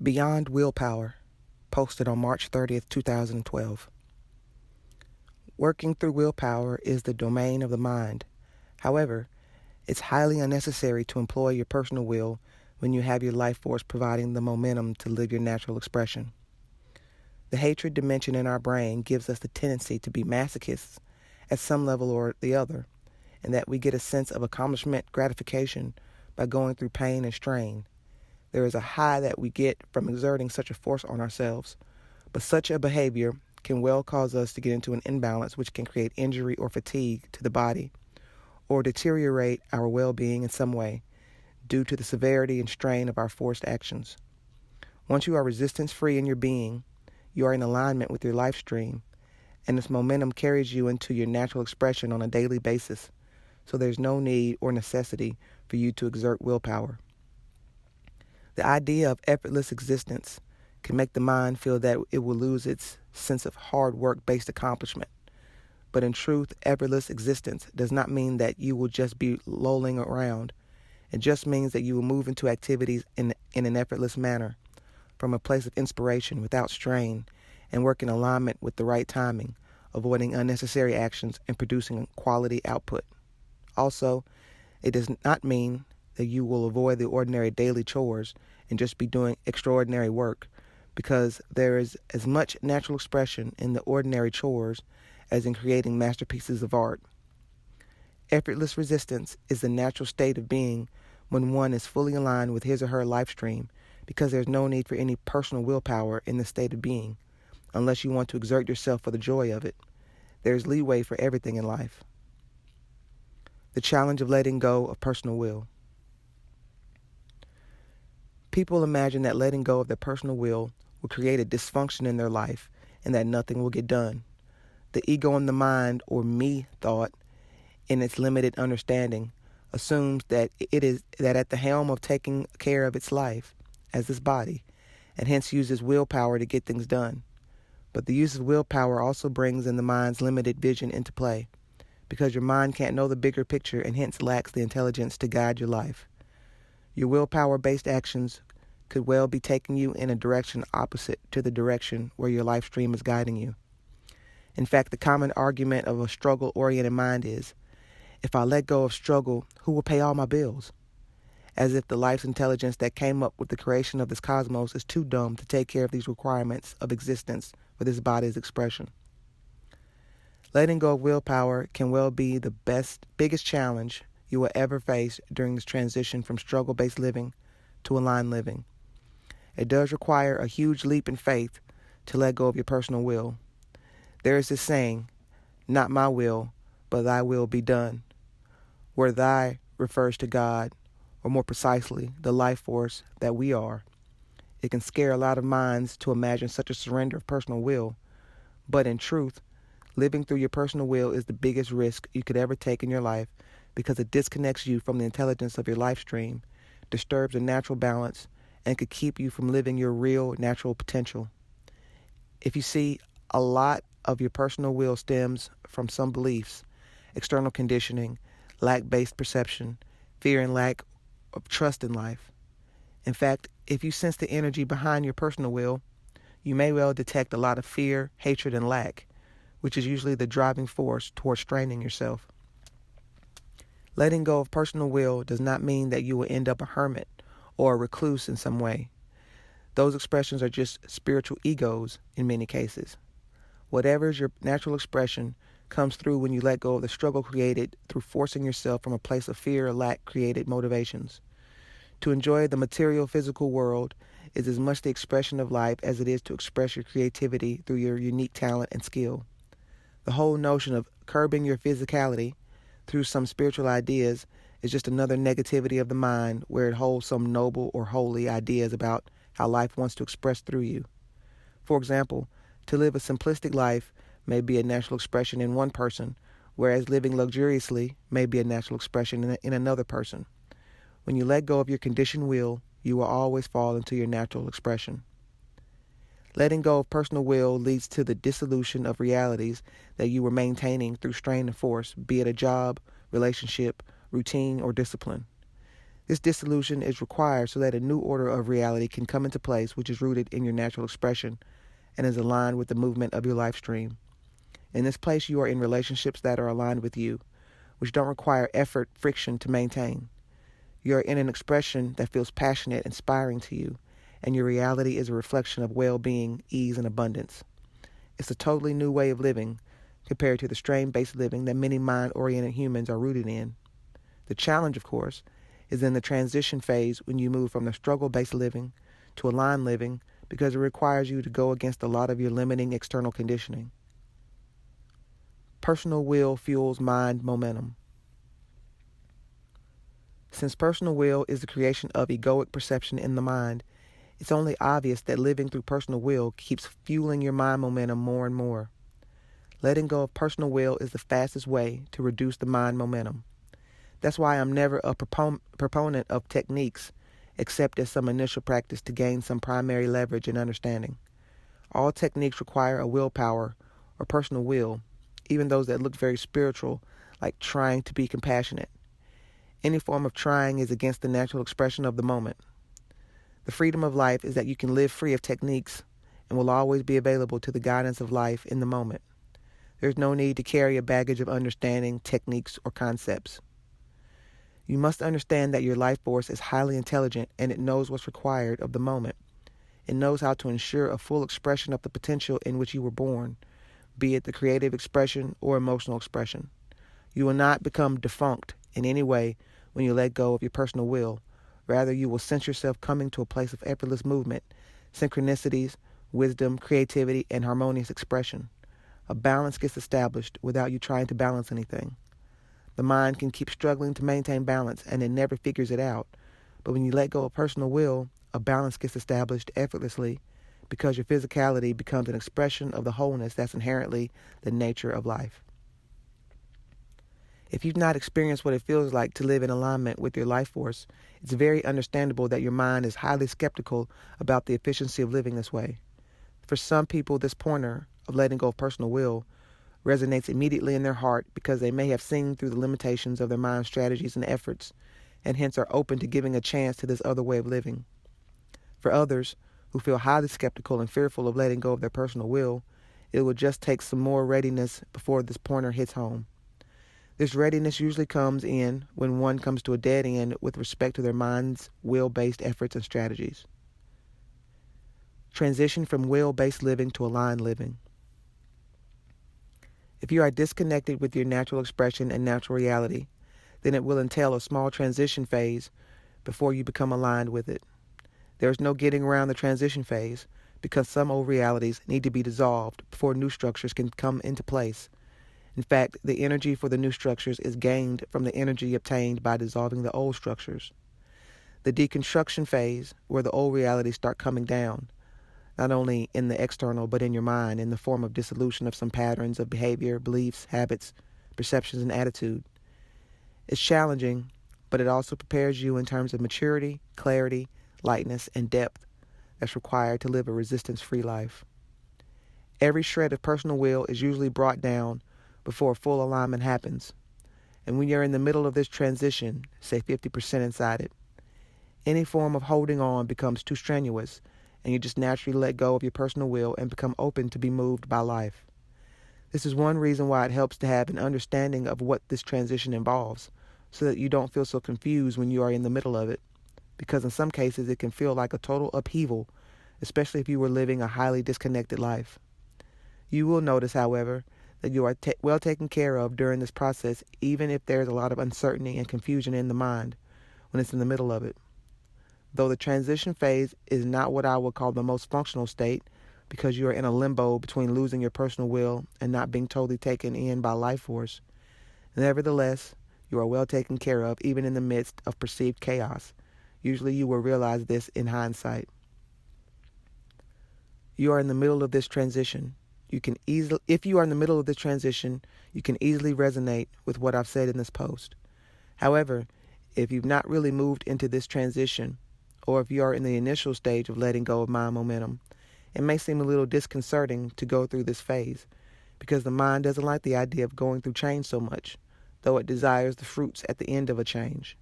Beyond Willpower, posted on March 30th, 2012. Working through willpower is the domain of the mind. However, it's highly unnecessary to employ your personal will when you have your life force providing the momentum to live your natural expression. The hatred dimension in our brain gives us the tendency to be masochists at some level or the other, and that we get a sense of accomplishment gratification by going through pain and strain. There is a high that we get from exerting such a force on ourselves, but such a behavior can well cause us to get into an imbalance which can create injury or fatigue to the body, or deteriorate our well-being in some way due to the severity and strain of our forced actions. Once you are resistance-free in your being, you are in alignment with your life stream, and this momentum carries you into your natural expression on a daily basis, so there's no need or necessity for you to exert willpower. The idea of effortless existence can make the mind feel that it will lose its sense of hard work-based accomplishment. But in truth, effortless existence does not mean that you will just be lolling around. It just means that you will move into activities in an effortless manner, from a place of inspiration without strain, and work in alignment with the right timing, avoiding unnecessary actions and producing quality output. Also, it does not mean that you will avoid the ordinary daily chores and just be doing extraordinary work, because there is as much natural expression in the ordinary chores as in creating masterpieces of art. Effortless resistance is the natural state of being when one is fully aligned with his or her life stream, because there's no need for any personal willpower in the state of being, unless you want to exert yourself for the joy of it. There's leeway for everything in life. The challenge of letting go of personal will. People imagine that letting go of their personal will create a dysfunction in their life and that nothing will get done. The ego in the mind, or me thought, in its limited understanding, assumes that it is that at the helm of taking care of its life as this body, and hence uses willpower to get things done. But the use of willpower also brings in the mind's limited vision into play, because your mind can't know the bigger picture and hence lacks the intelligence to guide your life. Your willpower-based actions could well be taking you in a direction opposite to the direction where your life stream is guiding you. In fact, the common argument of a struggle-oriented mind is, if I let go of struggle, who will pay all my bills? As if the life's intelligence that came up with the creation of this cosmos is too dumb to take care of these requirements of existence for this body's expression. Letting go of willpower can well be the biggest challenge you will ever face during this transition from struggle-based living to aligned living. It does require a huge leap in faith to let go of your personal will. There is this saying, not my will, but thy will be done, where thy refers to God, or more precisely, the life force that we are. It can scare a lot of minds to imagine such a surrender of personal will, but in truth, living through your personal will is the biggest risk you could ever take in your life, because it disconnects you from the intelligence of your life stream, disturbs a natural balance, and could keep you from living your real natural potential. If you see, a lot of your personal will stems from some beliefs, external conditioning, lack-based perception, fear and lack of trust in life. In fact, if you sense the energy behind your personal will, you may well detect a lot of fear, hatred, and lack, which is usually the driving force towards straining yourself. Letting go of personal will does not mean that you will end up a hermit or a recluse in some way. Those expressions are just spiritual egos in many cases. Whatever is your natural expression comes through when you let go of the struggle created through forcing yourself from a place of fear or lack created motivations. To enjoy the material physical world is as much the expression of life as it is to express your creativity through your unique talent and skill. The whole notion of curbing your physicality through some spiritual ideas is just another negativity of the mind where it holds some noble or holy ideas about how life wants to express through you. For example, to live a simplistic life may be a natural expression in one person, whereas living luxuriously may be a natural expression in another person. When you let go of your conditioned will, you will always fall into your natural expression. Letting go of personal will leads to the dissolution of realities that you were maintaining through strain and force, be it a job, relationship, routine, or discipline. This dissolution is required so that a new order of reality can come into place, which is rooted in your natural expression and is aligned with the movement of your life stream. In this place, you are in relationships that are aligned with you, which don't require effort, friction to maintain. You are in an expression that feels passionate, inspiring to you, and your reality is a reflection of well-being, ease, and abundance. It's a totally new way of living compared to the strain-based living that many mind-oriented humans are rooted in. The challenge, of course, is in the transition phase when you move from the struggle-based living to aligned living, because it requires you to go against a lot of your limiting external conditioning. Personal will fuels mind momentum. Since personal will is the creation of egoic perception in the mind, it's only obvious that living through personal will keeps fueling your mind momentum more and more. Letting go of personal will is the fastest way to reduce the mind momentum. That's why I'm never a proponent of techniques except as some initial practice to gain some primary leverage and understanding. All techniques require a willpower or personal will, even those that look very spiritual, like trying to be compassionate. Any form of trying is against the natural expression of the moment. The freedom of life is that you can live free of techniques and will always be available to the guidance of life in the moment. There's no need to carry a baggage of understanding, techniques, or concepts. You must understand that your life force is highly intelligent and it knows what's required of the moment. It knows how to ensure a full expression of the potential in which you were born, be it the creative expression or emotional expression. You will not become defunct in any way when you let go of your personal will. Rather, you will sense yourself coming to a place of effortless movement, synchronicities, wisdom, creativity, and harmonious expression. A balance gets established without you trying to balance anything. The mind can keep struggling to maintain balance, and it never figures it out. But when you let go of personal will, a balance gets established effortlessly because your physicality becomes an expression of the wholeness that's inherently the nature of life. If you've not experienced what it feels like to live in alignment with your life force, it's very understandable that your mind is highly skeptical about the efficiency of living this way. For some people, this pointer of letting go of personal will resonates immediately in their heart because they may have seen through the limitations of their mind's strategies and efforts, and hence are open to giving a chance to this other way of living. For others, who feel highly skeptical and fearful of letting go of their personal will, it will just take some more readiness before this pointer hits home. This readiness usually comes in when one comes to a dead end with respect to their mind's will-based efforts and strategies. Transition from will-based living to aligned living. If you are disconnected with your natural expression and natural reality, then it will entail a small transition phase before you become aligned with it. There is no getting around the transition phase because some old realities need to be dissolved before new structures can come into place. In fact, the energy for the new structures is gained from the energy obtained by dissolving the old structures. The deconstruction phase, where the old realities start coming down, not only in the external but in your mind in the form of dissolution of some patterns of behavior, beliefs, habits, perceptions, and attitude. It's challenging, but it also prepares you in terms of maturity, clarity, lightness, and depth that's required to live a resistance-free life. Every shred of personal will is usually brought down before full alignment happens. And when you're in the middle of this transition, say 50% inside it, any form of holding on becomes too strenuous, and you just naturally let go of your personal will and become open to be moved by life. This is one reason why it helps to have an understanding of what this transition involves, so that you don't feel so confused when you are in the middle of it, because in some cases it can feel like a total upheaval, especially if you were living a highly disconnected life. You will notice, however, that you are well taken care of during this process, even if there is a lot of uncertainty and confusion in the mind when it's in the middle of it. Though the transition phase is not what I would call the most functional state, because you are in a limbo between losing your personal will and not being totally taken in by life force, nevertheless, you are well taken care of even in the midst of perceived chaos. Usually you will realize this in hindsight. You are in the middle of this transition. If you are in the middle of this transition, you can easily resonate with what I've said in this post. However, if you've not really moved into this transition, or if you are in the initial stage of letting go of mind momentum, it may seem a little disconcerting to go through this phase, because the mind doesn't like the idea of going through change so much, though it desires the fruits at the end of a change.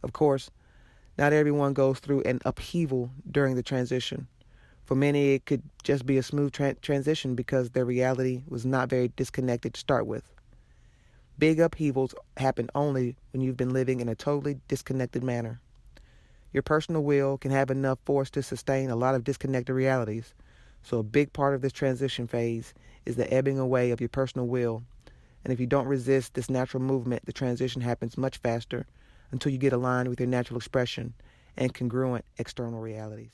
Of course, Not everyone goes through an upheaval during the transition. For many, it could just be a smooth transition because their reality was not very disconnected to start with. Big upheavals happen only when you've been living in a totally disconnected manner. Your personal will can have enough force to sustain a lot of disconnected realities. So a big part of this transition phase is the ebbing away of your personal will. And if you don't resist this natural movement, the transition happens much faster until you get aligned with your natural expression and congruent external realities.